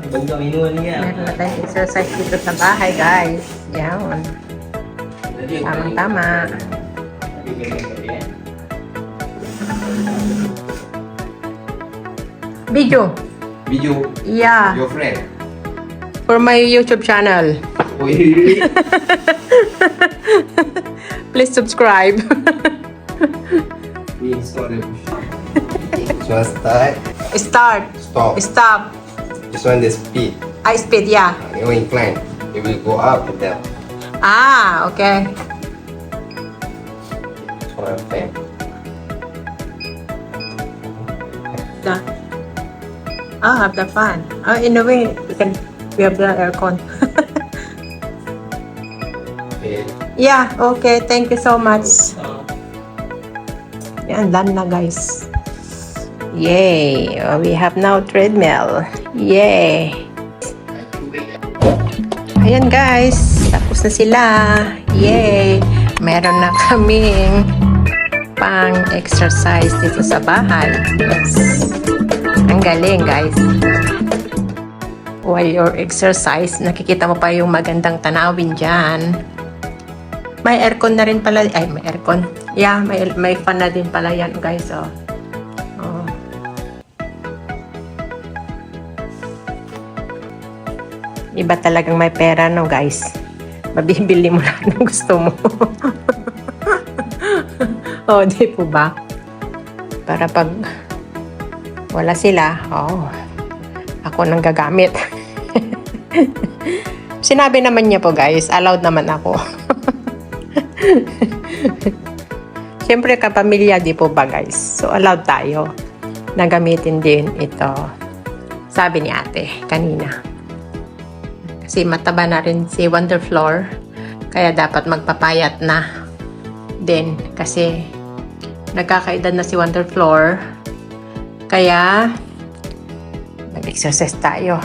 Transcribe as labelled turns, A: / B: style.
A: Meron na tayong exercise dito sa bahay, guys. Yan. Tamang-tama. Video.
B: Video.
A: Yeah.
B: Your friend.
A: For my YouTube channel. Please subscribe.
B: We install it. This one start.
A: Start.
B: Stop.
A: Stop.
B: This one the speed.
A: I speed, yeah.
B: It will incline. It will go up and down.
A: Ah, okay.
B: This one fan.
A: Done. Ah, have the fan. In a way, we have the aircon.
B: Okay.
A: Yeah, okay. Thank you so much. Yan, done na, guys. Yay! We have now treadmill. Yay! Ayan, guys. Tapos na sila. Yay! Meron na kaming pang-exercise dito sa bahay. Yes. Ang galing, guys. While you're exercise, nakikita mo pa yung magandang tanawin dyan. May aircon na rin pala. Ay, may aircon. Yeah, may fan na din pala yan, guys. Oh. Oh. Iba talagang may pera, no, guys. Mabibili mo lahat ng gusto mo. Oh, di po ba? Para pag wala sila, oh, ako nang gagamit. Sinabi naman niya po, guys, allowed naman ako. Siyempre kapamilya, di po ba, guys? So allowed tayo na gamitin din ito. Sabi ni ate kanina. Kasi mataba na rin si Wonderfloor. Kaya dapat magpapayat na din. Kasi nagkakaedad na si Wonderfloor. Kaya mag-exercise tayo.